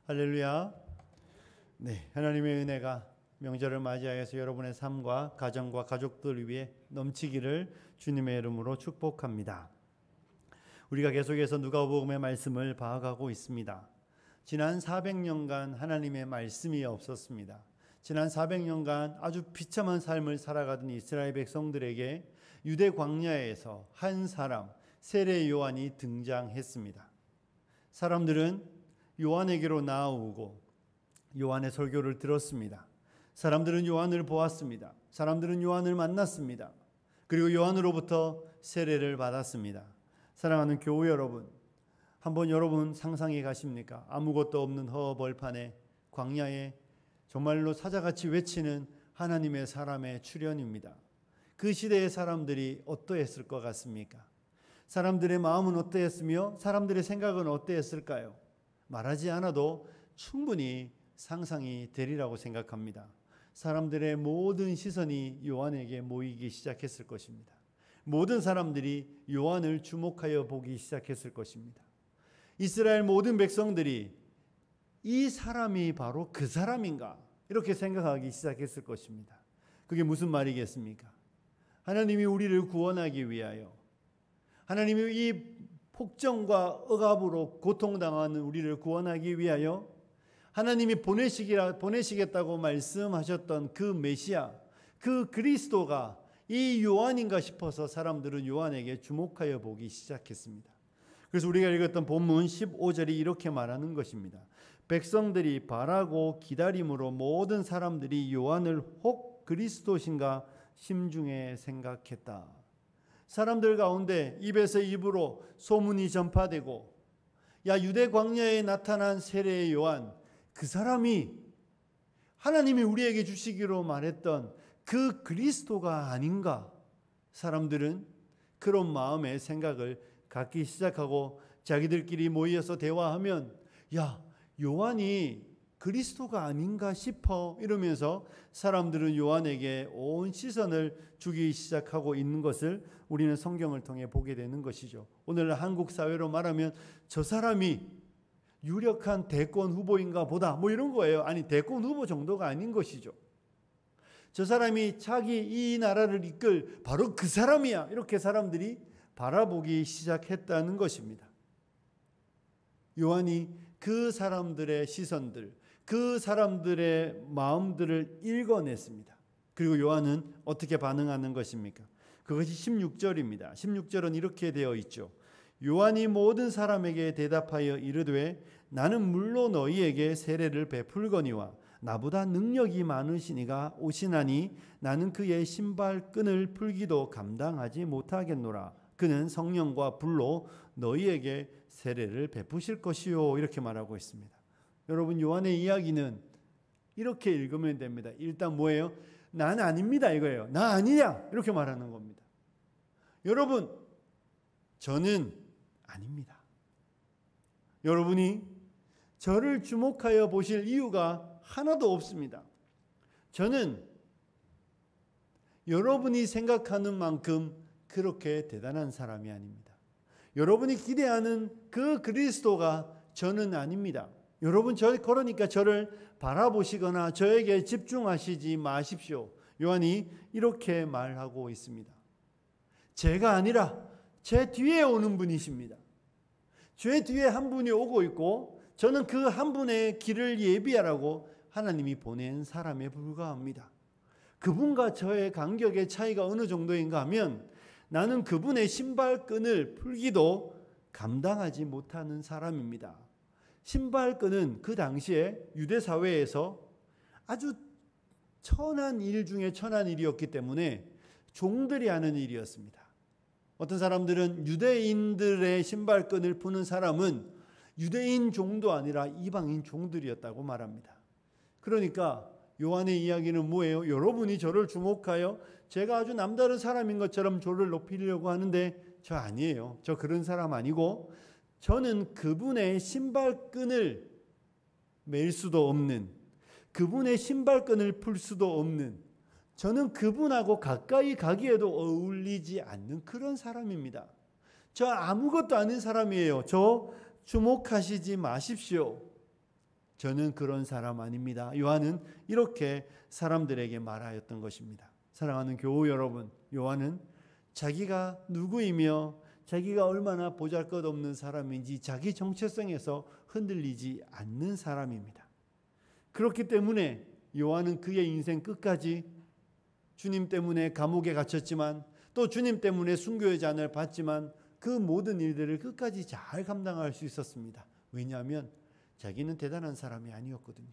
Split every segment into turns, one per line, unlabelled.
할렐루야. 네, 하나님의 은혜가 명절을 맞이하여서 여러분의 삶과 가정과 가족들 위해 넘치기를 주님의 이름으로 축복합니다. 우리가 계속해서 누가복음의 말씀을 봐가고 있습니다. 지난 400년간 하나님의 말씀이 없었습니다. 지난 400년간 아주 비참한 삶을 살아가던 이스라엘 백성들에게 유대 광야에서 한 사람, 세례 요한이 등장했습니다. 사람들은 요한에게로 나아오고 요한의 설교를 들었습니다. 사람들은 요한을 보았습니다. 사람들은 요한을 만났습니다. 그리고 요한으로부터 세례를 받았습니다. 사랑하는 교우 여러분, 한번 여러분 상상해 가십니까? 아무것도 없는 허벌판에 광야에 정말로 사자같이 외치는 하나님의 사람의 출현입니다. 그 시대의 사람들이 어떠했을 것 같습니까? 사람들의 마음은 어떠했으며 사람들의 생각은 어떠했을까요? 말하지 않아도 충분히 상상이 되리라고 생각합니다. 사람들의 모든 시선이 요한에게 모이기 시작했을 것입니다. 모든 사람들이 요한을 주목하여 보기 시작했을 것입니다. 이스라엘 모든 백성들이 이 사람이 바로 그 사람인가? 이렇게 생각하기 시작했을 것입니다. 그게 무슨 말이겠습니까? 하나님이 우리를 구원하기 위하여, 하나님이 이 폭정과 억압으로 고통당하는 우리를 구원하기 위하여 하나님이 보내시겠다고 말씀하셨던 그 메시아, 그 그리스도가 이 요한인가 싶어서 사람들은 요한에게 주목하여 보기 시작했습니다. 그래서 우리가 읽었던 본문 15절이 이렇게 말하는 것입니다. 백성들이 바라고 기다림으로 모든 사람들이 요한을 혹 그리스도신가 심중에 생각했다. 사람들 가운데 입에서 입으로 소문이 전파되고, 야, 유대 광야에 나타난 세례의 요한, 그 사람이 하나님이 우리에게 주시기로 말했던 그 그리스도가 아닌가? 사람들은 그런 마음의 생각을 갖기 시작하고 자기들끼리 모여서 대화하면, 야, 요한이 그리스도가 아닌가 싶어, 이러면서 사람들은 요한에게 온 시선을 주기 시작하고 있는 것을 우리는 성경을 통해 보게 되는 것이죠. 오늘 한국 사회로 말하면 저 사람이 유력한 대권 후보인가 보다, 뭐 이런 거예요. 아니, 대권 후보 정도가 아닌 것이죠. 저 사람이 자기 이 나라를 이끌 바로 그 사람이야, 이렇게 사람들이 바라보기 시작했다는 것입니다. 요한이 그 사람들의 시선들, 그 사람들의 마음들을 읽어냈습니다. 그리고 요한은 어떻게 반응하는 것입니까? 그것이 16절입니다. 16절은 이렇게 되어 있죠. 요한이 모든 사람에게 대답하여 이르되 나는 물로 너희에게 세례를 베풀거니와 나보다 능력이 많으시니가 오시나니 나는 그의 신발끈을 풀기도 감당하지 못하겠노라. 그는 성령과 불로 너희에게 세례를 베푸실 것이요, 이렇게 말하고 있습니다. 여러분, 요한의 이야기는 이렇게 읽으면 됩니다. 일단 뭐예요? 난 아닙니다, 이거예요. 나 아니냐, 이렇게 말하는 겁니다. 여러분, 저는 아닙니다. 여러분이 저를 주목하여 보실 이유가 하나도 없습니다. 저는 여러분이 생각하는 만큼 그렇게 대단한 사람이 아닙니다. 여러분이 기대하는 그 그리스도가 저는 아닙니다. 여러분, 그러니까 저를 바라보시거나 저에게 집중하시지 마십시오. 요한이 이렇게 말하고 있습니다. 제가 아니라 제 뒤에 오는 분이십니다. 제 뒤에 한 분이 오고 있고 저는 그 한 분의 길을 예비하라고 하나님이 보낸 사람에 불과합니다. 그분과 저의 간격의 차이가 어느 정도인가 하면 나는 그분의 신발끈을 풀기도 감당하지 못하는 사람입니다. 신발끈은 그 당시에 유대 사회에서 아주 천한 일 중에 천한 일이었기 때문에 종들이 하는 일이었습니다. 어떤 사람들은 유대인들의 신발끈을 푸는 사람은 유대인 종도 아니라 이방인 종들이었다고 말합니다. 그러니까 요한의 이야기는 뭐예요? 여러분이 저를 주목하여 제가 아주 남다른 사람인 것처럼 저를 높이려고 하는데 저 아니에요. 저 그런 사람 아니고 저는 그분의 신발끈을 맬 수도 없는, 그분의 신발끈을 풀 수도 없는, 저는 그분하고 가까이 가기에도 어울리지 않는 그런 사람입니다. 저 아무것도 아닌 사람이에요. 저 주목하시지 마십시오. 저는 그런 사람 아닙니다. 요한은 이렇게 사람들에게 말하였던 것입니다. 사랑하는 교우 여러분, 요한은 자기가 누구이며 자기가 얼마나 보잘것없는 사람인지 자기 정체성에서 흔들리지 않는 사람입니다. 그렇기 때문에 요한은 그의 인생 끝까지 주님 때문에 감옥에 갇혔지만 또 주님 때문에 순교의 잔을 받지만 그 모든 일들을 끝까지 잘 감당할 수 있었습니다. 왜냐하면 자기는 대단한 사람이 아니었거든요.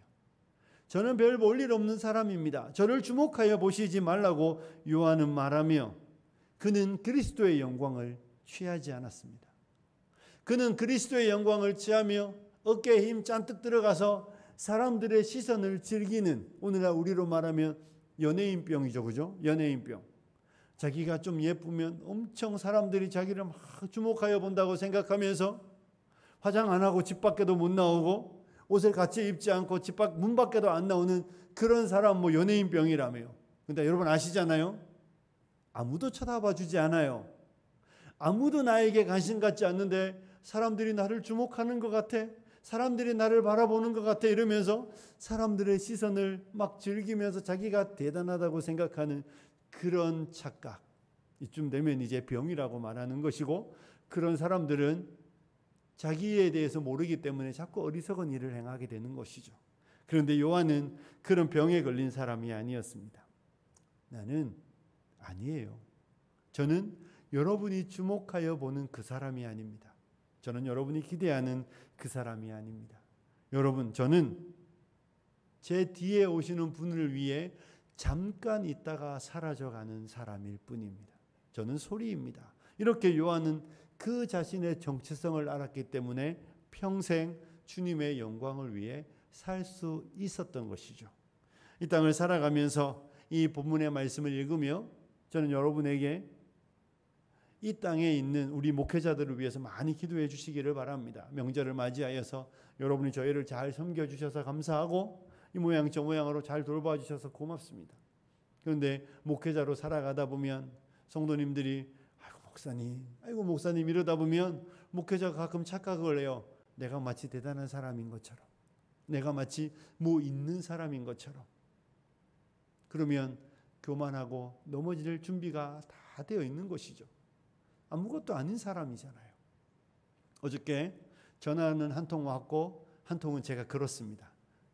저는 별 볼 일 없는 사람입니다. 저를 주목하여 보시지 말라고 요한은 말하며 그는 그리스도의 영광을 취하지 않았습니다. 그는 그리스도의 영광을 취하며 어깨에 힘 잔뜩 들어가서 사람들의 시선을 즐기는, 오늘날 우리로 말하면 연예인병이죠. 그죠? 연예인병. 자기가 좀 예쁘면 엄청 사람들이 자기를 막 주목하여 본다고 생각하면서 화장 안 하고 집 밖에도 못 나오고 옷을 같이 입지 않고 집 밖 문 밖에도 안 나오는 그런 사람 뭐 연예인병이라며요. 근데 여러분 아시잖아요. 아무도 쳐다봐 주지 않아요. 아무도 나에게 관심 갖지 않는데 사람들이 나를 주목하는 것 같아. 사람들이 나를 바라보는 것 같아. 이러면서 사람들의 시선을 막 즐기면서 자기가 대단하다고 생각하는 그런 착각. 이쯤 되면 이제 병이라고 말하는 것이고, 그런 사람들은 자기에 대해서 모르기 때문에 자꾸 어리석은 일을 행하게 되는 것이죠. 그런데 요한은 그런 병에 걸린 사람이 아니었습니다. 나는 아니에요. 저는 여러분이 주목하여 보는 그 사람이 아닙니다. 저는 여러분이 기대하는 그 사람이 아닙니다. 여러분, 저는 제 뒤에 오시는 분을 위해 잠깐 있다가 사라져가는 사람일 뿐입니다. 저는 소리입니다. 이렇게 요한은 그 자신의 정체성을 알았기 때문에 평생 주님의 영광을 위해 살 수 있었던 것이죠. 이 땅을 살아가면서 이 본문의 말씀을 읽으며 저는 여러분에게 이 땅에 있는 우리 목회자들을 위해서 많이 기도해 주시기를 바랍니다. 명절을 맞이하여서 여러분이 저희를 잘 섬겨주셔서 감사하고 이 모양 저 모양으로 잘 돌봐 주셔서 고맙습니다. 그런데 목회자로 살아가다 보면 성도님들이 아이고 목사님 이러다 보면 목회자가 가끔 착각을 해요. 내가 마치 대단한 사람인 것처럼, 내가 마치 뭐 있는 사람인 것처럼. 그러면 교만하고 넘어질 준비가 다 되어 있는 것이죠. 아무것도 아닌 사람이잖아요. 어저께 전화는 한 통 왔고 한 통은 제가 걸었습니다.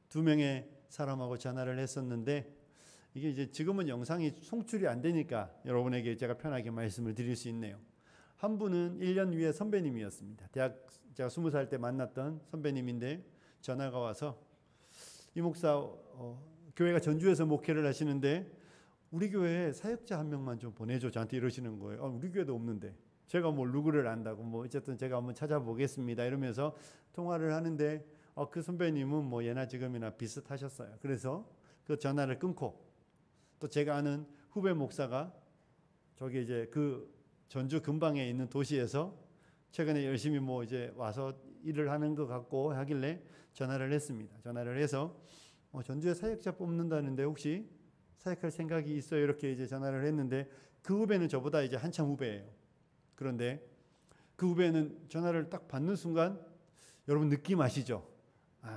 2명의 사람하고 전화를 했었는데 이게 이제 지금은 영상이 송출이 안 되니까 여러분에게 제가 편하게 말씀을 드릴 수 있네요. 한 분은 1년 위에 선배님이었습니다. 대학 제가 20살 때 만났던 선배님인데 전화가 와서 이 목사 교회가 전주에서 목회를 하시는데 우리 교회에 사역자 한 명만 좀 보내줘. 저한테 이러시는 거예요. 우리 교회도 없는데 제가 뭐 누구를 안다고 뭐 어쨌든 제가 한번 찾아보겠습니다. 이러면서 통화를 하는데 그 선배님은 뭐 예나 지금이나 비슷하셨어요. 그래서 그 전화를 끊고 또 제가 아는 후배 목사가 저기 이제 그 전주 근방에 있는 도시에서 최근에 열심히 뭐 이제 와서 일을 하는 것 같고 하길래 전화를 했습니다. 전화를 해서 전주에 사역자 뽑는다는데 혹시 사역할 생각이 있어요? 이렇게 이제 전화를 했는데 그 후배는 저보다 이제 한참 후배예요. 그런데 그 후배는 전화를 딱 받는 순간 여러분 느낌 아시죠?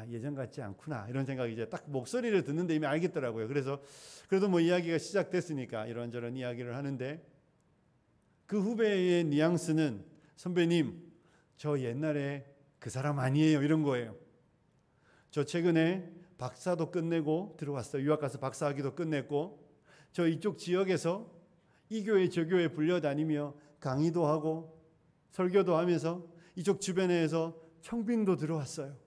예전 같지 않구나 이런 생각이 이제 딱 목소리를 듣는데 이미 알겠더라고요. 그래서 그래도 뭐 이야기가 시작됐으니까 이런저런 이야기를 하는데 그 후배의 뉘앙스는 선배님 저 옛날에 그 사람 아니에요 이런 거예요. 저 최근에 박사도 끝내고 들어왔어요. 유학 가서 박사학위도 끝냈고 저 이쪽 지역에서 이 교회 저 교회 불려다니며 강의도 하고 설교도 하면서 이쪽 주변에서 청빙도 들어왔어요.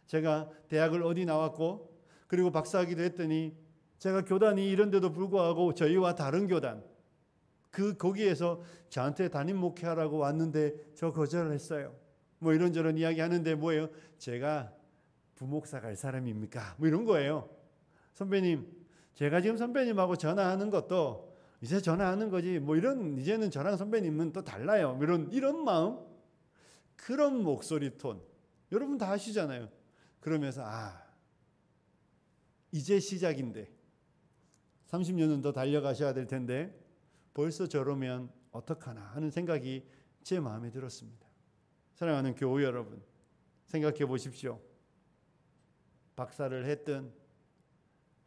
제가 대학을 어디 나왔고 그리고 박사학위도 했더니 제가 교단이 이런데도 불구하고 저희와 다른 교단 거기에서 저한테 담임 목회하라고 왔는데 저 거절을 했어요. 뭐 이런저런 이야기 하는데 뭐예요? 제가 부목사 갈 사람입니까? 뭐 이런 거예요. 선배님, 제가 지금 선배님하고 전화하는 것도 이제 전화하는 거지. 뭐 이제는 저랑 선배님은 또 달라요. 이런 마음, 그런 목소리 톤. 여러분 다 아시잖아요. 그러면서 이제 시작인데 30년은 더 달려가셔야 될 텐데 벌써 저러면 어떡하나 하는 생각이 제 마음에 들었습니다. 사랑하는 교우 여러분, 생각해 보십시오. 박사를 했든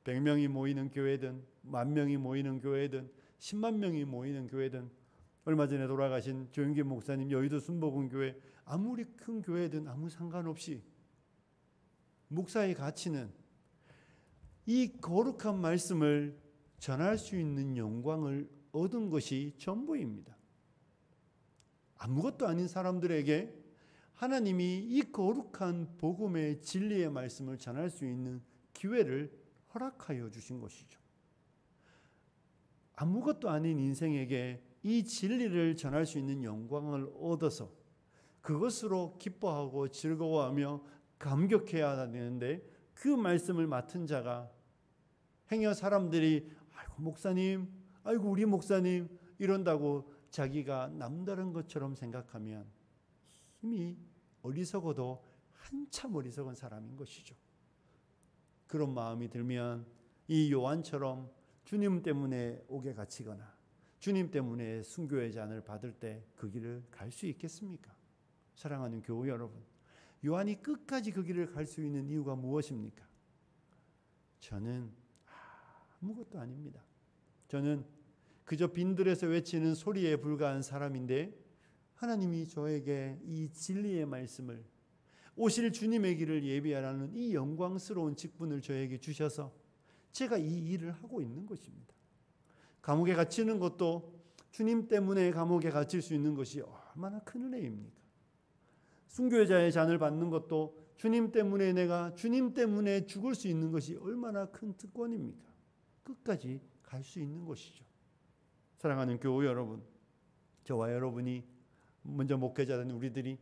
100명이 모이는 교회든 10,000명이 모이는 교회든 10만 명이 모이는 교회든 얼마 전에 돌아가신 조영기 목사님 여의도 순복음교회 아무리 큰 교회든 아무 상관없이 목사의 가치는 이 거룩한 말씀을 전할 수 있는 영광을 얻은 것이 전부입니다. 아무것도 아닌 사람들에게 하나님이 이 거룩한 복음의 진리의 말씀을 전할 수 있는 기회를 허락하여 주신 것이죠. 아무것도 아닌 인생에게 이 진리를 전할 수 있는 영광을 얻어서 그것으로 기뻐하고 즐거워하며 감격해야 되는데 그 말씀을 맡은 자가 행여 사람들이 아이고 목사님, 아이고 우리 목사님 이런다고 자기가 남다른 것처럼 생각하면 이미 어리석어도 한참 어리석은 사람인 것이죠. 그런 마음이 들면 이 요한처럼 주님 때문에 옥에 갇히거나 주님 때문에 순교의 잔을 받을 때 그 길을 갈 수 있겠습니까? 사랑하는 교우 여러분, 요한이 끝까지 그 길을 갈 수 있는 이유가 무엇입니까? 저는 아무것도 아닙니다. 저는 그저 빈들에서 외치는 소리에 불과한 사람인데 하나님이 저에게 이 진리의 말씀을 오실 주님의 길을 예비하라는 이 영광스러운 직분을 저에게 주셔서 제가 이 일을 하고 있는 것입니다. 감옥에 갇히는 것도 주님 때문에 감옥에 갇힐 수 있는 것이 얼마나 큰 은혜입니까? 순교자의 잔을 받는 것도 주님 때문에 내가 주님 때문에 죽을 수 있는 것이 얼마나 큰 특권입니까? 끝까지 갈 수 있는 것이죠. 사랑하는 교우 여러분, 저와 여러분이 먼저 목회자된 우리들이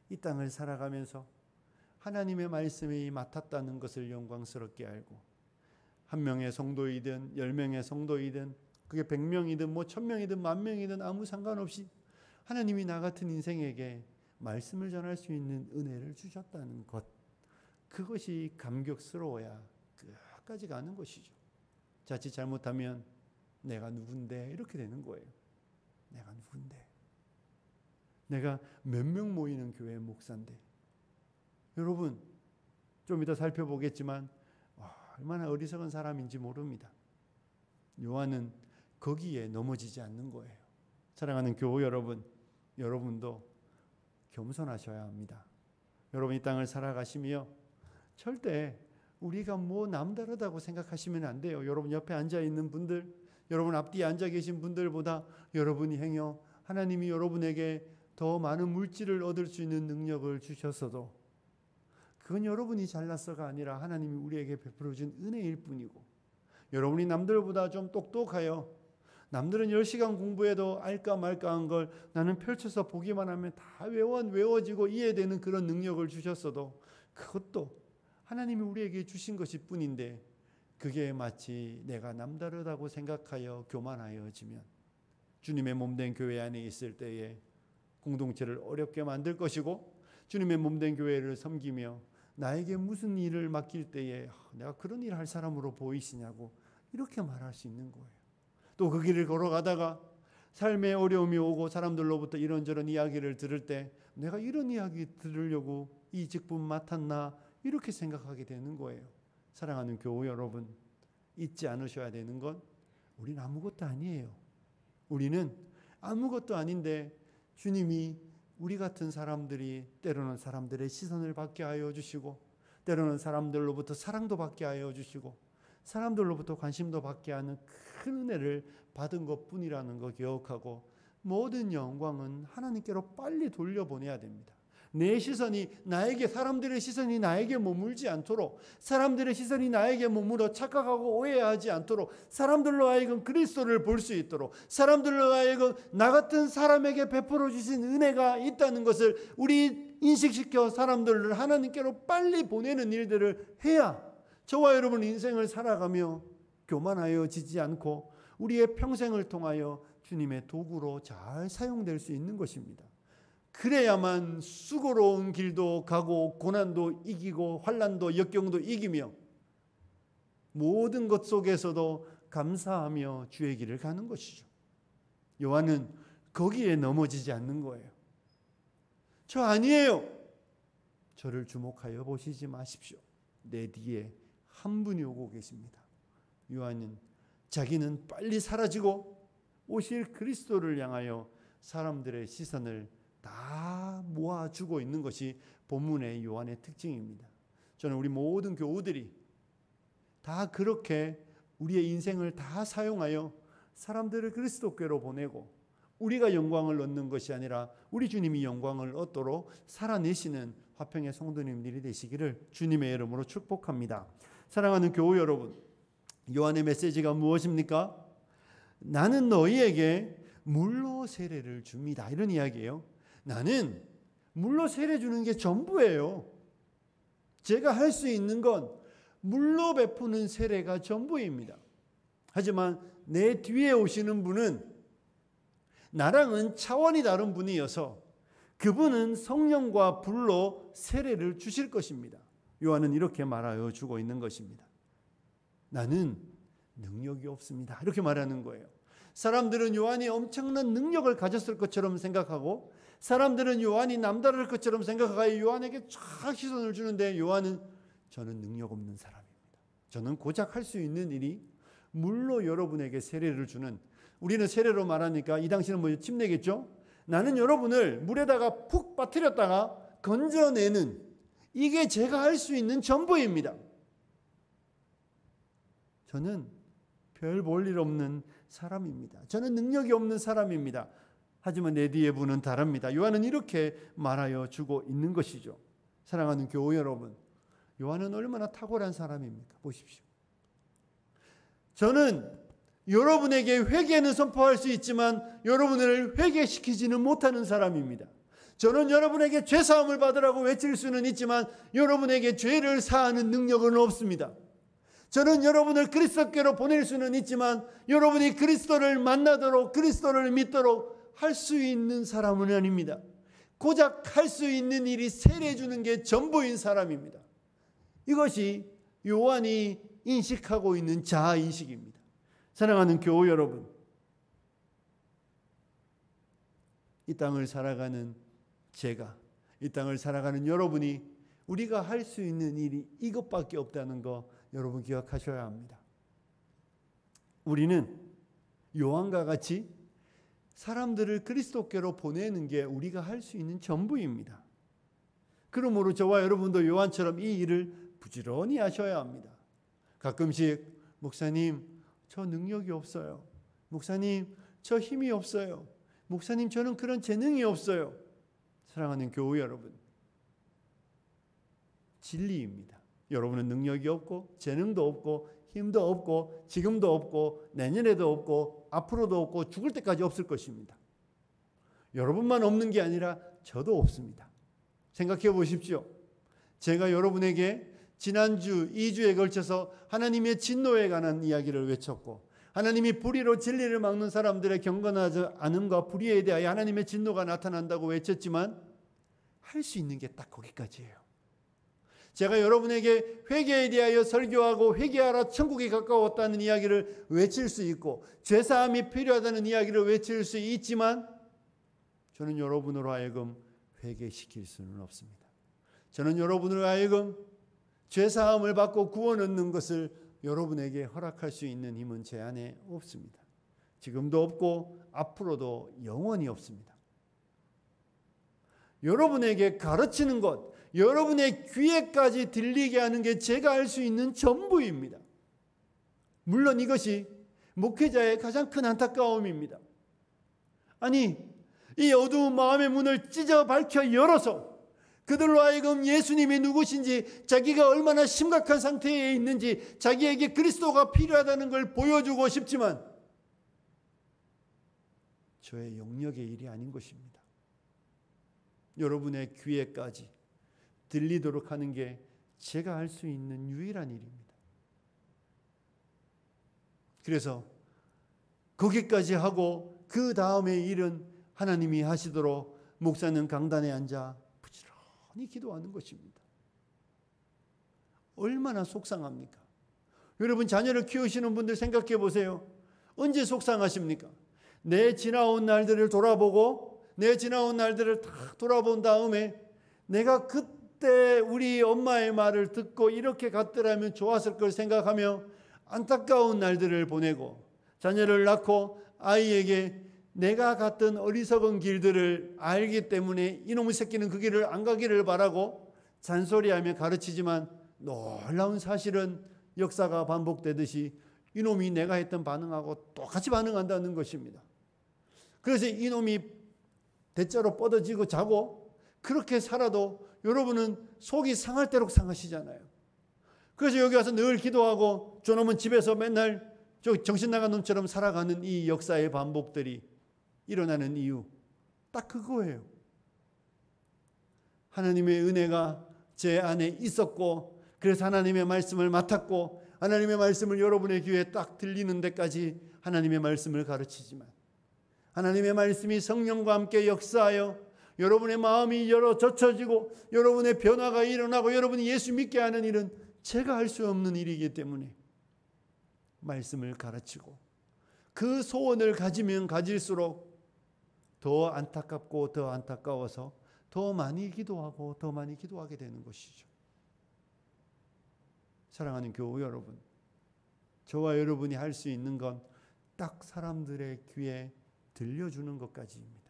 이 땅을 살아가면서 하나님의 말씀이 맡았다는 것을 영광스럽게 알고 한 명의 성도이든 10명의 성도이든 그게 100명이든 1000명이든 10,000명이든 아무 상관없이 하나님이 나 같은 인생에게 말씀을 전할 수 있는 은혜를 주셨다는 것, 그것이 감격스러워야 끝까지 가는 것이죠. 자칫 잘못하면 내가 누군데 이렇게 되는 거예요. 내가 누군데, 내가 몇 명 모이는 교회 목사인데. 여러분 좀 이따 살펴보겠지만 얼마나 어리석은 사람인지 모릅니다. 요한은 거기에 넘어지지 않는 거예요. 사랑하는 교우 여러분, 여러분도 겸손하셔야 합니다. 여러분 이 땅을 살아가시며 절대 우리가 뭐 남다르다고 생각하시면 안 돼요. 여러분 옆에 앉아 있는 분들, 여러분 앞뒤에 앉아 계신 분들보다 여러분이 행여 하나님이 여러분에게 더 많은 물질을 얻을 수 있는 능력을 주셨어도 그건 여러분이 잘났어가 아니라 하나님이 우리에게 베풀어 준 은혜일 뿐이고, 여러분이 남들보다 좀 똑똑하여 남들은 10시간 공부해도 알까 말까한 걸 나는 펼쳐서 보기만 하면 다 외워지고 이해되는 그런 능력을 주셨어도 그것도 하나님이 우리에게 주신 것일 뿐인데 그게 마치 내가 남다르다고 생각하여 교만하여지면 주님의 몸된 교회 안에 있을 때에 공동체를 어렵게 만들 것이고, 주님의 몸된 교회를 섬기며 나에게 무슨 일을 맡길 때에 내가 그런 일을 할 사람으로 보이시냐고 이렇게 말할 수 있는 거예요. 또 그 길을 걸어가다가 삶의 어려움이 오고 사람들로부터 이런저런 이야기를 들을 때 내가 이런 이야기 들으려고 이 직분 맡았나 이렇게 생각하게 되는 거예요. 사랑하는 교우 여러분, 잊지 않으셔야 되는 건 우리는 아무것도 아니에요. 우리는 아무것도 아닌데 주님이 우리 같은 사람들이 때로는 사람들의 시선을 받게 하여 주시고 때로는 사람들로부터 사랑도 받게 하여 주시고 사람들로부터 관심도 받게 하는 큰 은혜를 받은 것뿐이라는 거 기억하고 모든 영광은 하나님께로 빨리 돌려보내야 됩니다. 내 시선이 나에게, 사람들의 시선이 나에게 머물지 않도록, 사람들의 시선이 나에게 머물러 착각하고 오해하지 않도록, 사람들로 하여금 그리스도를 볼 수 있도록, 사람들로 하여금 나 같은 사람에게 베풀어 주신 은혜가 있다는 것을 우리 인식시켜 사람들을 하나님께로 빨리 보내는 일들을 해야 저와 여러분 인생을 살아가며 교만하여지지 않고 우리의 평생을 통하여 주님의 도구로 잘 사용될 수 있는 것입니다. 그래야만 수고로운 길도 가고 고난도 이기고 환난도 역경도 이기며 모든 것 속에서도 감사하며 주의 길을 가는 것이죠. 요한은 거기에 넘어지지 않는 거예요. 저 아니에요. 저를 주목하여 보시지 마십시오. 내 뒤에 한 분이 오고 계십니다. 요한은 자기는 빨리 사라지고 오실 그리스도를 향하여 사람들의 시선을 다 모아주고 있는 것이 본문의 요한의 특징입니다. 저는 우리 모든 교우들이 다 그렇게 우리의 인생을 다 사용하여 사람들을 그리스도께로 보내고 우리가 영광을 얻는 것이 아니라 우리 주님이 영광을 얻도록 살아내시는 화평의 성도님들이 되시기를 주님의 이름으로 축복합니다. 사랑하는 교우 여러분, 요한의 메시지가 무엇입니까? 나는 너희에게 물로 세례를 줍니다. 이런 이야기예요. 나는 물로 세례 주는 게 전부예요. 제가 할 수 있는 건 물로 베푸는 세례가 전부입니다. 하지만 내 뒤에 오시는 분은 나랑은 차원이 다른 분이어서 그분은 성령과 불로 세례를 주실 것입니다. 요한은 이렇게 말하여 주고 있는 것입니다. 나는 능력이 없습니다. 이렇게 말하는 거예요. 사람들은 요한이 엄청난 능력을 가졌을 것처럼 생각하고 사람들은 요한이 남다를 것처럼 생각하여 요한에게 쫙 시선을 주는데 요한은 저는 능력 없는 사람입니다. 저는 고작 할 수 있는 일이 물로 여러분에게 세례를 주는, 우리는 세례로 말하니까 이 당시는 뭐 침내겠죠? 나는 여러분을 물에다가 푹 빠뜨렸다가 건져내는, 이게 제가 할 수 있는 전부입니다. 저는 별 볼 일 없는 사람입니다. 저는 능력이 없는 사람입니다. 하지만 내 뒤에 분은 다릅니다. 요한은 이렇게 말하여 주고 있는 것이죠. 사랑하는 교우 여러분, 요한은 얼마나 탁월한 사람입니까? 보십시오. 저는 여러분에게 회개는 선포할 수 있지만 여러분을 회개시키지는 못하는 사람입니다. 저는 여러분에게 죄사함을 받으라고 외칠 수는 있지만 여러분에게 죄를 사하는 능력은 없습니다. 저는 여러분을 그리스도께로 보낼 수는 있지만 여러분이 그리스도를 만나도록 그리스도를 믿도록 할 수 있는 사람은 아닙니다. 고작 할 수 있는 일이 세례 주는 게 전부인 사람입니다. 이것이 요한이 인식하고 있는 자아인식입니다. 사랑하는 교우 여러분, 이 땅을 살아가는 제가, 이 땅을 살아가는 여러분이 우리가 할 수 있는 일이 이것밖에 없다는 거 여러분 기억하셔야 합니다. 우리는 요한과 같이 사람들을 그리스도께로 보내는 게 우리가 할 수 있는 전부입니다. 그러므로 저와 여러분도 요한처럼 이 일을 부지런히 하셔야 합니다. 가끔씩 목사님 저 능력이 없어요. 목사님 저 힘이 없어요. 목사님 저는 그런 재능이 없어요. 사랑하는 교우 여러분, 진리입니다. 여러분은 능력이 없고 재능도 없고 힘도 없고 지금도 없고 내년에도 없고 앞으로도 없고 죽을 때까지 없을 것입니다. 여러분만 없는 게 아니라 저도 없습니다. 생각해 보십시오. 제가 여러분에게 지난주 2주에 걸쳐서 하나님의 진노에 관한 이야기를 외쳤고 하나님이 불의로 진리를 막는 사람들의 경건하지 않음과 불의에 대하여 하나님의 진노가 나타난다고 외쳤지만 할 수 있는 게 딱 거기까지예요. 제가 여러분에게 회개에 대하여 설교하고 회개하라 천국이 가까웠다는 이야기를 외칠 수 있고 죄사함이 필요하다는 이야기를 외칠 수 있지만 저는 여러분으로 하여금 회개시킬 수는 없습니다. 저는 여러분으로 하여금 죄사함을 받고 구원 얻는 것을 여러분에게 허락할 수 있는 힘은 제 안에 없습니다. 지금도 없고 앞으로도 영원히 없습니다. 여러분에게 가르치는 것, 여러분의 귀에까지 들리게 하는 게 제가 할 수 있는 전부입니다. 물론 이것이 목회자의 가장 큰 안타까움입니다. 아니, 이 어두운 마음의 문을 찢어 밝혀 열어서 그들로 하여금 예수님이 누구신지, 자기가 얼마나 심각한 상태에 있는지, 자기에게 그리스도가 필요하다는 걸 보여주고 싶지만 저의 영역의 일이 아닌 것입니다. 여러분의 귀에까지 들리도록 하는 게 제가 할 수 있는 유일한 일입니다. 그래서 거기까지 하고 그 다음의 일은 하나님이 하시도록 목사는 강단에 앉아 부지런히 기도하는 것입니다. 얼마나 속상합니까? 여러분 자녀를 키우시는 분들 생각해 보세요. 언제 속상하십니까? 내 지나온 날들을 돌아보고 내 지나온 날들을 다 돌아본 다음에 내가 그때 그때 우리 엄마의 말을 듣고 이렇게 갔더라면 좋았을 걸 생각하며 안타까운 날들을 보내고 자녀를 낳고 아이에게 내가 갔던 어리석은 길들을 알기 때문에 이놈의 새끼는 그 길을 안 가기를 바라고 잔소리하며 가르치지만 놀라운 사실은 역사가 반복되듯이 이놈이 내가 했던 반응하고 똑같이 반응한다는 것입니다. 그래서 이놈이 대자로 뻗어지고 자고 그렇게 살아도 여러분은 속이 상할 대로 상하시잖아요. 그래서 여기 와서 늘 기도하고 저놈은 집에서 맨날 정신 나간 놈처럼 살아가는 이 역사의 반복들이 일어나는 이유 딱 그거예요. 하나님의 은혜가 제 안에 있었고 그래서 하나님의 말씀을 맡았고 하나님의 말씀을 여러분의 귀에 딱 들리는 데까지 하나님의 말씀을 가르치지만 하나님의 말씀이 성령과 함께 역사하여 여러분의 마음이 젖혀지고 여러분의 변화가 일어나고 여러분이 예수 믿게 하는 일은 제가 할 수 없는 일이기 때문에 말씀을 가르치고 그 소원을 가지면 가질수록 더 안타깝고 더 안타까워서 더 많이 기도하고 더 많이 기도하게 되는 것이죠. 사랑하는 교우 여러분, 저와 여러분이 할 수 있는 건 딱 사람들의 귀에 들려주는 것까지입니다.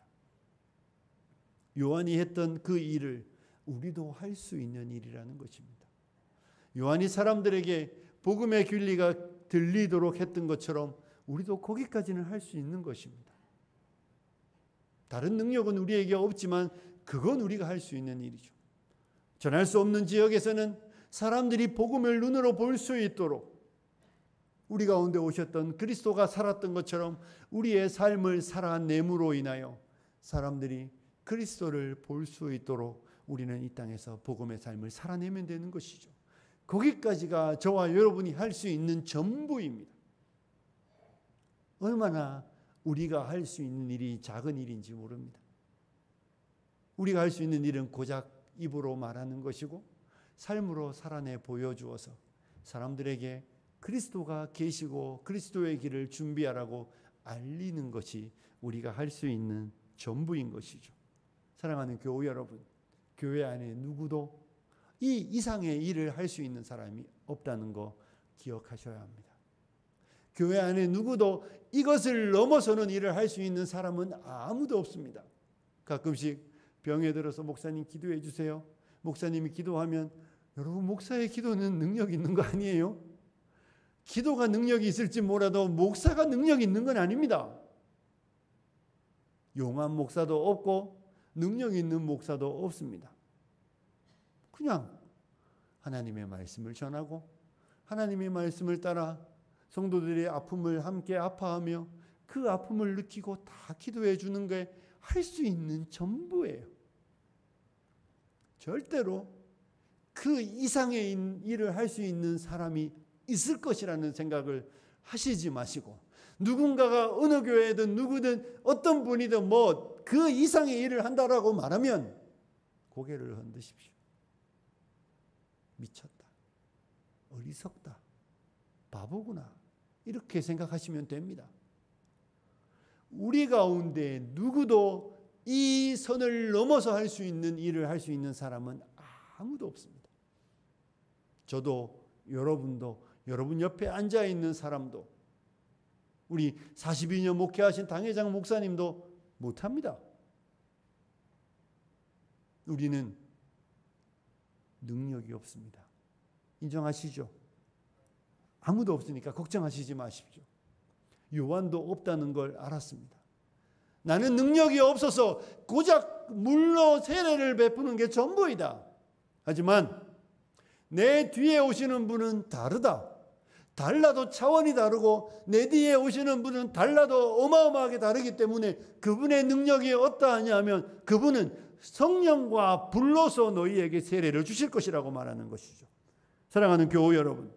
요한이 했던 그 일을 우리도 할 수 있는 일이라는 것입니다. 요한이 사람들에게 복음의 진리가 들리도록 했던 것처럼 우리도 거기까지는 할 수 있는 것입니다. 다른 능력은 우리에게 없지만 그건 우리가 할 수 있는 일이죠. 전할 수 없는 지역에서는 사람들이 복음을 눈으로 볼 수 있도록 우리 가운데 오셨던 그리스도가 살았던 것처럼 우리의 삶을 살아냄으로 인하여 사람들이 그리스도를 볼 수 있도록 우리는 이 땅에서 복음의 삶을 살아내면 되는 것이죠. 거기까지가 저와 여러분이 할 수 있는 전부입니다. 얼마나 우리가 할 수 있는 일이 작은 일인지 모릅니다. 우리가 할 수 있는 일은 고작 입으로 말하는 것이고 삶으로 살아내 보여주어서 사람들에게 그리스도가 계시고 그리스도의 길을 준비하라고 알리는 것이 우리가 할 수 있는 전부인 것이죠. 사랑하는 교우 여러분, 교회 안에 누구도 이 이상의 일을 할 수 있는 사람이 없다는 거 기억하셔야 합니다. 교회 안에 누구도 이것을 넘어서는 일을 할 수 있는 사람은 아무도 없습니다. 가끔씩 병에 들어서 목사님 기도해 주세요. 목사님이 기도하면 여러분 목사의 기도는 능력 있는 거 아니에요? 기도가 능력이 있을지 몰라도 목사가 능력이 있는 건 아닙니다. 용한 목사도 없고 능력 있는 목사도 없습니다. 그냥 하나님의 말씀을 전하고 하나님의 말씀을 따라 성도들의 아픔을 함께 아파하며 그 아픔을 느끼고 다 기도해 주는 게 할 수 있는 전부예요. 절대로 그 이상의 일을 할 수 있는 사람이 있을 것이라는 생각을 하시지 마시고 누군가가 어느 교회든 누구든 어떤 분이든 뭐 그 이상의 일을 한다라고 말하면 고개를 흔드십시오. 미쳤다. 어리석다. 바보구나. 이렇게 생각하시면 됩니다. 우리 가운데 누구도 이 선을 넘어서 할 수 있는 일을 할 수 있는 사람은 아무도 없습니다. 저도 여러분도 여러분 옆에 앉아 있는 사람도 우리 42년 목회하신 당회장 목사님도 못합니다. 우리는 능력이 없습니다. 인정하시죠? 아무도 없으니까 걱정하시지 마십시오. 요한도 없다는 걸 알았습니다. 나는 능력이 없어서 고작 물로 세례를 베푸는 게 전부이다. 하지만 내 뒤에 오시는 분은 다르다. 달라도 차원이 다르고 내 뒤에 오시는 분은 달라도 어마어마하게 다르기 때문에 그분의 능력이 어떠하냐 하면 그분은 성령과 불로서 너희에게 세례를 주실 것이라고 말하는 것이죠. 사랑하는 교우 여러분,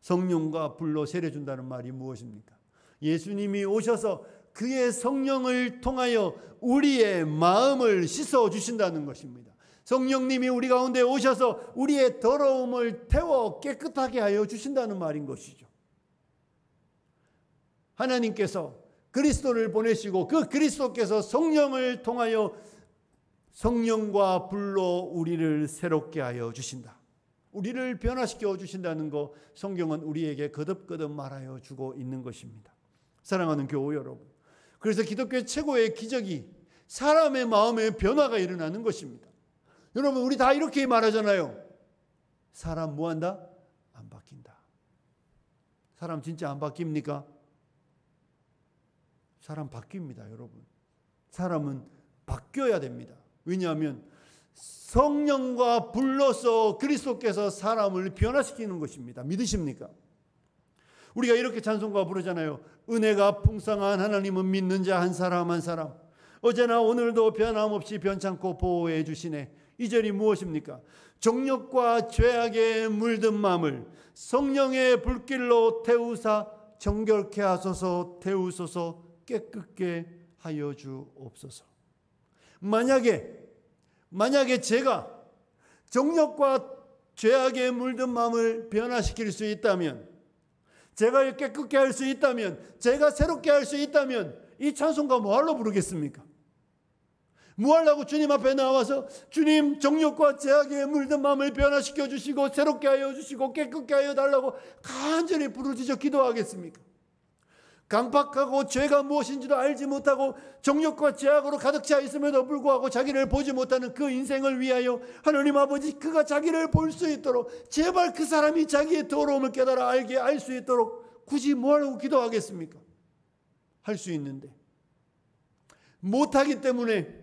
성령과 불로 세례 준다는 말이 무엇입니까? 예수님이 오셔서 그의 성령을 통하여 우리의 마음을 씻어 주신다는 것입니다. 성령님이 우리 가운데 오셔서 우리의 더러움을 태워 깨끗하게 하여 주신다는 말인 것이죠. 하나님께서 그리스도를 보내시고 그 그리스도께서 성령을 통하여 성령과 불로 우리를 새롭게 하여 주신다. 우리를 변화시켜 주신다는 거 성경은 우리에게 거듭거듭 말하여 주고 있는 것입니다. 사랑하는 교우 여러분, 그래서 기독교의 최고의 기적이 사람의 마음에 변화가 일어나는 것입니다. 여러분, 우리 다 이렇게 말하잖아요. 사람 뭐한다? 안 바뀐다. 사람 진짜 안 바뀝니까? 사람 바뀝니다, 여러분. 사람은 바뀌어야 됩니다. 왜냐하면 성령과 불로서 그리스도께서 사람을 변화시키는 것입니다. 믿으십니까? 우리가 이렇게 찬송가 부르잖아요. 은혜가 풍성한 하나님은 믿는 자 한 사람 한 사람 어제나 오늘도 변함없이 변찮고 보호해 주시네. 이 절이 무엇입니까? 정욕과 죄악에 물든 마음을 성령의 불길로 태우사 정결케 하소서. 태우소서. 깨끗게 하여 주옵소서. 만약에 제가 정욕과 죄악에 물든 마음을 변화시킬 수 있다면, 제가 깨끗게 할 수 있다면, 제가 새롭게 할 수 있다면 이 찬송가 뭐하러 부르겠습니까? 뭐하려고 주님 앞에 나와서 주님 정욕과 죄악에 물든 마음을 변화시켜 주시고 새롭게 하여 주시고 깨끗게 하여 달라고 간절히 부르짖어 기도하겠습니까? 강박하고 죄가 무엇인지도 알지 못하고 정욕과 죄악으로 가득 차 있음에도 불구하고 자기를 보지 못하는 그 인생을 위하여 하나님 아버지, 그가 자기를 볼 수 있도록 제발 그 사람이 자기의 더러움을 깨달아 알 수 있도록 굳이 뭐하려고 기도하겠습니까? 할 수 있는데 못하기 때문에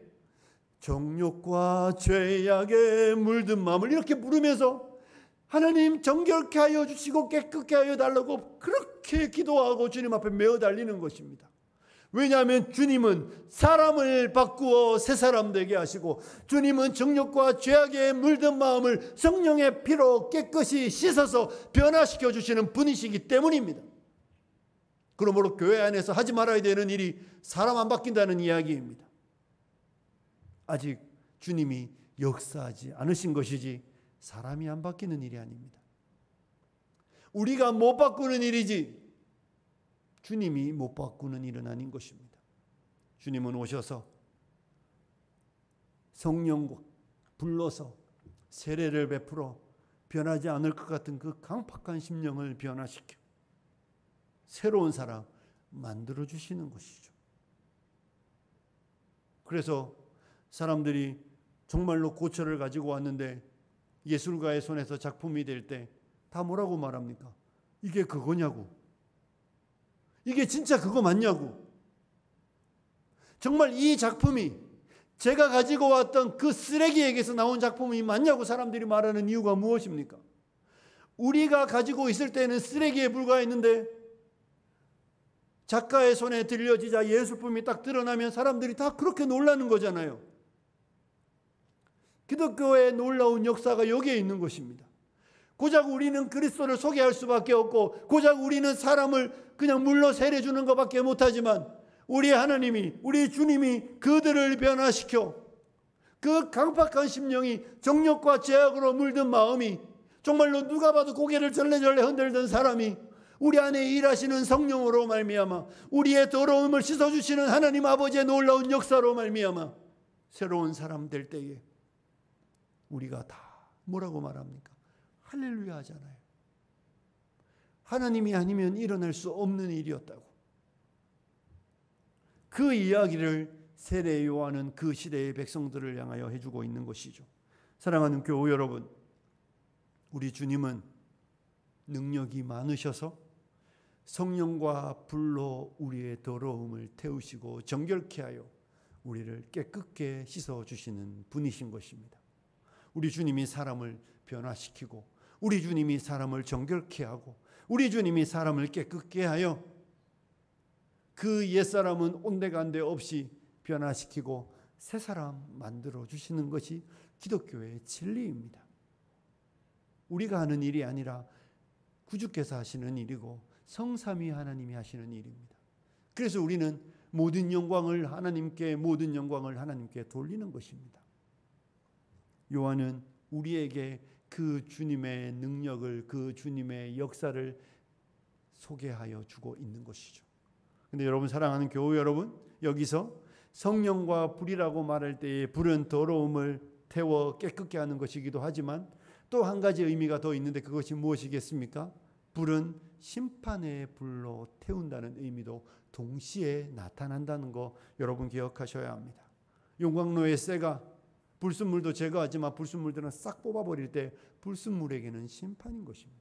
정욕과 죄악에 물든 마음을 이렇게 부르면서 하나님 정결케 하여 주시고 깨끗게 하여 달라고 그렇게 기도하고 주님 앞에 메어 달리는 것입니다. 왜냐하면 주님은 사람을 바꾸어 새 사람 되게 하시고, 주님은 정욕과 죄악에 물든 마음을 성령의 피로 깨끗이 씻어서 변화시켜 주시는 분이시기 때문입니다. 그러므로 교회 안에서 하지 말아야 되는 일이 사람 안 바뀐다는 이야기입니다. 아직 주님이 역사하지 않으신 것이지 사람이 안 바뀌는 일이 아닙니다. 우리가 못 바꾸는 일이지 주님이 못 바꾸는 일은 아닌 것입니다. 주님은 오셔서 성령과 불러서 세례를 베풀어 변하지 않을 것 같은 그 강팍한 심령을 변화시켜 새로운 사람 만들어 주시는 것이죠. 그래서 사람들이 정말로 고철을 가지고 왔는데 예술가의 손에서 작품이 될 때 다 뭐라고 말합니까? 이게 그거냐고. 이게 진짜 그거 맞냐고. 정말 이 작품이 제가 가지고 왔던 그 쓰레기에게서 나온 작품이 맞냐고 사람들이 말하는 이유가 무엇입니까? 우리가 가지고 있을 때는 쓰레기에 불과했는데 작가의 손에 들려지자 예술품이 딱 드러나면 사람들이 다 그렇게 놀라는 거잖아요. 기독교의 놀라운 역사가 여기에 있는 것입니다. 고작 우리는 그리스도를 소개할 수밖에 없고 고작 우리는 사람을 그냥 물로 세례주는 것밖에 못하지만 우리 하나님이, 우리 주님이 그들을 변화시켜 그 강팍한 심령이 정욕과 죄악으로 물든 마음이 정말로 누가 봐도 고개를 절레절레 흔들던 사람이 우리 안에 일하시는 성령으로 말미암아 우리의 더러움을 씻어주시는 하나님 아버지의 놀라운 역사로 말미암아 새로운 사람 될 때에 우리가 다 뭐라고 말합니까? 할렐루야 하잖아요. 하나님이 아니면 일어날 수 없는 일이었다고. 그 이야기를 세례 요한은 그 시대의 백성들을 향하여 해주고 있는 것이죠. 사랑하는 교우 여러분, 우리 주님은 능력이 많으셔서 성령과 불로 우리의 더러움을 태우시고 정결케 하여 우리를 깨끗게 씻어주시는 분이신 것입니다. 우리 주님이 사람을 변화시키고 우리 주님이 사람을 정결케 하고 우리 주님이 사람을 깨끗게 하여 그 옛사람은 온데간데 없이 변화시키고 새 사람 만들어 주시는 것이 기독교의 진리입니다. 우리가 하는 일이 아니라 구주께서 하시는 일이고 성삼위 하나님이 하시는 일입니다. 그래서 우리는 모든 영광을 하나님께 돌리는 것입니다. 요한은 우리에게 그 주님의 능력을, 그 주님의 역사를 소개하여 주고 있는 것이죠. 근데 여러분, 사랑하는 교우 여러분, 여기서 성령과 불이라고 말할 때에 불은 더러움을 태워 깨끗게 하는 것이기도 하지만 또 한 가지 의미가 더 있는데 그것이 무엇이겠습니까? 불은 심판의 불로 태운다는 의미도 동시에 나타난다는 거 여러분 기억하셔야 합니다. 용광로의 쇠가 불순물도 제거하지만 불순물들은 싹 뽑아버릴 때 불순물에게는 심판인 것입니다.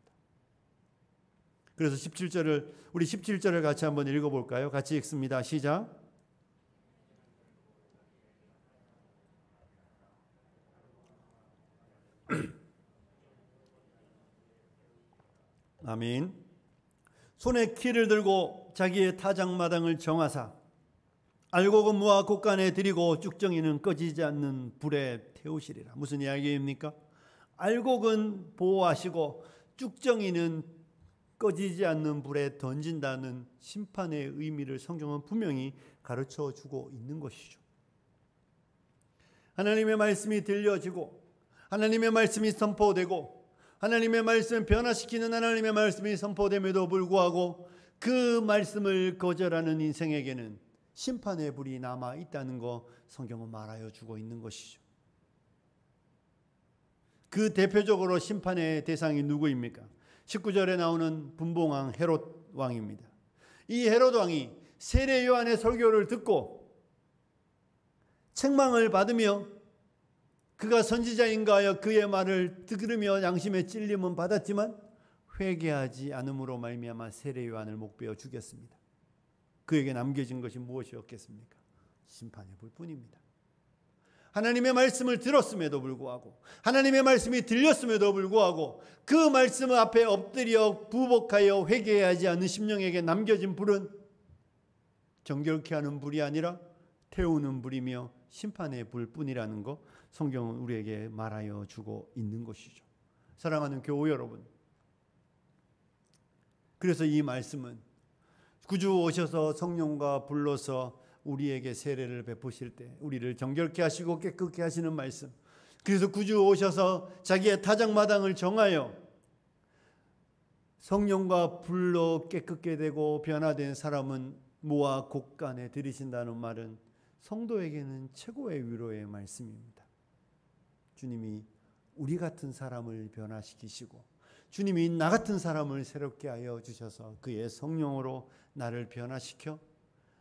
그래서 17절을 우리 17절을 같이 한번 읽어볼까요? 같이 읽습니다. 시작. 아멘. 손에 키를 들고 자기의 타작마당을 정하사 알곡은 무화 곳간에 들이고 쭉정이는 꺼지지 않는 불에 태우시리라. 무슨 이야기입니까? 알곡은 보호하시고 쭉정이는 꺼지지 않는 불에 던진다는 심판의 의미를 성경은 분명히 가르쳐 주고 있는 것이죠. 하나님의 말씀이 들려지고 하나님의 말씀이 선포되고 하나님의 말씀을 변화시키는 하나님의 말씀이 선포됨에도 불구하고 그 말씀을 거절하는 인생에게는 심판의 불이 남아 있다는 거 성경은 말하여 주고 있는 것이죠. 그 대표적으로 심판의 대상이 누구입니까? 19절에 나오는 분봉왕 헤롯 왕입니다. 이 헤롯 왕이 세례 요한의 설교를 듣고 책망을 받으며 그가 선지자인가 하여 그의 말을 들으며 양심의 찔림은 받았지만 회개하지 않음으로 말미암아 세례 요한을 목베어 죽였습니다. 그에게 남겨진 것이 무엇이었겠습니까? 심판의 불뿐입니다. 하나님의 말씀을 들었음에도 불구하고 하나님의 말씀이 들렸음에도 불구하고 그 말씀 앞에 엎드려 부복하여 회개하지 않는 심령에게 남겨진 불은 정결케 하는 불이 아니라 태우는 불이며 심판의 불뿐이라는 것 성경은 우리에게 말하여 주고 있는 것이죠. 사랑하는 교우 여러분, 그래서 이 말씀은 구주 오셔서 성령과 불러서 우리에게 세례를 베푸실 때 우리를 정결케 하시고 깨끗게 하시는 말씀, 그래서 구주 오셔서 자기의 타작마당을 정하여 성령과 불로 깨끗게 되고 변화된 사람은 무화 곳간에 들이신다는 말은 성도에게는 최고의 위로의 말씀입니다. 주님이 우리 같은 사람을 변화시키시고 주님이 나 같은 사람을 새롭게 하여 주셔서 그의 성령으로 나를 변화시켜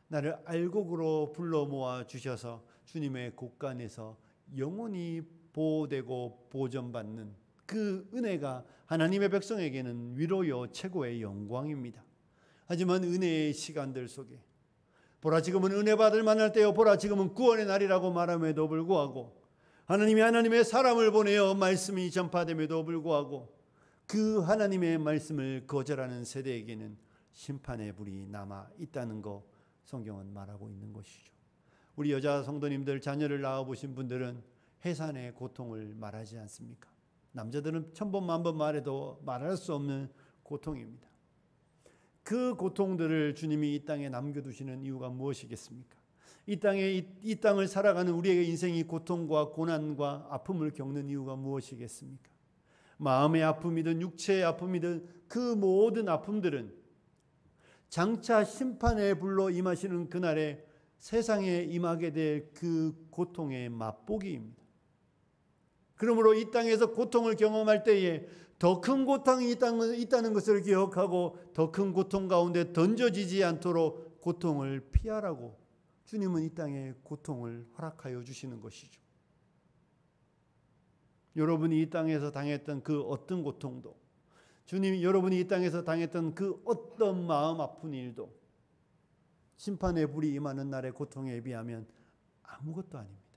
나를 알곡으로 불러 모아 주셔서 주님의 곳간에서 영원히 보호되고 보존받는 그 은혜가 하나님의 백성에게는 위로요 최고의 영광입니다. 하지만 은혜의 시간들 속에 보라 지금은 은혜 받을 만할 때요 보라 지금은 구원의 날이라고 말함에도 불구하고 하나님이 하나님의 사람을 보내어 말씀이 전파됨에도 불구하고 그 하나님의 말씀을 거절하는 세대에게는 심판의 불이 남아 있다는 거 성경은 말하고 있는 것이죠. 우리 여자 성도님들 자녀를 낳아보신 분들은 해산의 고통을 말하지 않습니까? 남자들은 천번 만번 말해도 말할 수 없는 고통입니다. 그 고통들을 주님이 이 땅에 남겨두시는 이유가 무엇이겠습니까? 이 땅을 살아가는 우리의 인생이 고통과 고난과 아픔을 겪는 이유가 무엇이겠습니까? 마음의 아픔이든 육체의 아픔이든 그 모든 아픔들은 장차 심판의 불로 임하시는 그날에 세상에 임하게 될 그 고통의 맛보기입니다. 그러므로 이 땅에서 고통을 경험할 때에 더 큰 고통이 있다는 것을 기억하고 더 큰 고통 가운데 던져지지 않도록 고통을 피하라고 주님은 이 땅에 고통을 허락하여 주시는 것이죠. 여러분이 이 땅에서 당했던 그 어떤 고통도 주님이 여러분이 이 땅에서 당했던 그 어떤 마음 아픈 일도 심판의 불이 임하는 날의 고통에 비하면 아무것도 아닙니다.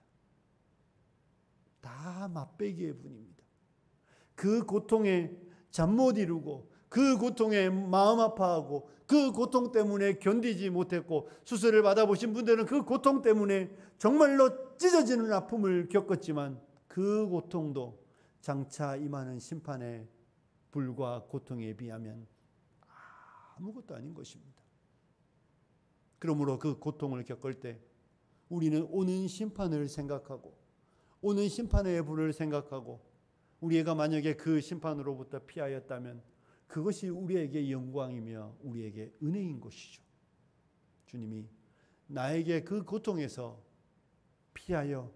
다 맛배기의 분입니다. 그 고통에 잠 못 이루고 그 고통에 마음 아파하고 그 고통 때문에 견디지 못했고 수술을 받아보신 분들은 그 고통 때문에 정말로 찢어지는 아픔을 겪었지만 그 고통도 장차 임하는 심판의 불과 고통에 비하면 아무것도 아닌 것입니다. 그러므로 그 고통을 겪을 때 우리는 오는 심판을 생각하고 오는 심판의 불을 생각하고 우리가 만약에 그 심판으로부터 피하였다면 그것이 우리에게 영광이며 우리에게 은혜인 것이죠. 주님이 나에게 그 고통에서 피하여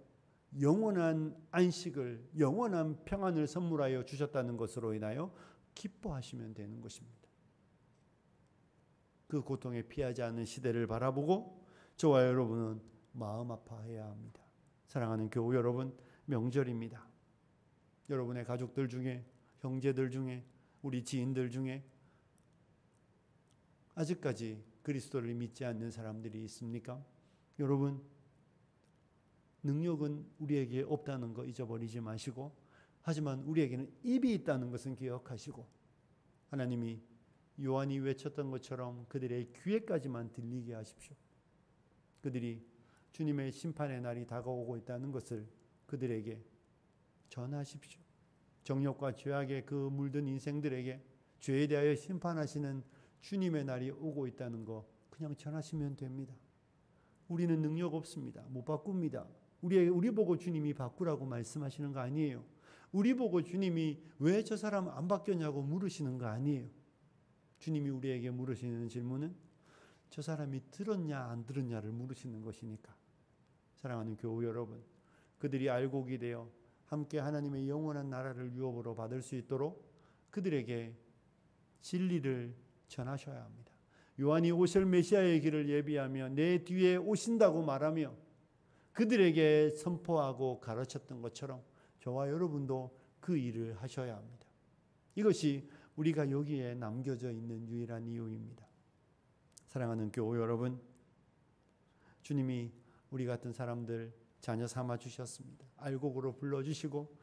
영원한 안식을, 영원한 평안을 선물하여 주셨다는 것으로 인하여 기뻐하시면 되는 것입니다. 그 고통에 피하지 않는 시대를 바라보고 저와 여러분은 마음 아파해야 합니다. 사랑하는 교우 여러분, 명절입니다. 여러분의 가족들 중에, 형제들 중에, 우리 지인들 중에 아직까지 그리스도를 믿지 않는 사람들이 있습니까? 여러분, 능력은 우리에게 없다는 거 잊어버리지 마시고, 하지만 우리에게는 입이 있다는 것은 기억하시고, 하나님이 요한이 외쳤던 것처럼 그들의 귀에까지만 들리게 하십시오. 그들이 주님의 심판의 날이 다가오고 있다는 것을 그들에게 전하십시오. 정욕과 죄악에 그 물든 인생들에게 죄에 대하여 심판하시는 주님의 날이 오고 있다는 거 그냥 전하시면 됩니다. 우리는 능력 없습니다. 못 바꿉니다. 우리 보고 주님이 바꾸라고 말씀하시는 거 아니에요. 우리 보고 주님이 왜 저 사람 안 바뀌었냐고 물으시는 거 아니에요. 주님이 우리에게 물으시는 질문은 저 사람이 들었냐 안 들었냐를 물으시는 것이니까. 사랑하는 교우 여러분, 그들이 알곡이 되어 함께 하나님의 영원한 나라를 유업으로 받을 수 있도록 그들에게 진리를 전하셔야 합니다. 요한이 오실 메시아의 길을 예비하며 내 뒤에 오신다고 말하며 그들에게 선포하고 가르쳤던 것처럼 저와 여러분도 그 일을 하셔야 합니다. 이것이 우리가 여기에 남겨져 있는 유일한 이유입니다. 사랑하는 교우 여러분, 주님이 우리 같은 사람들 자녀 삼아 주셨습니다. 알곡으로 불러주시고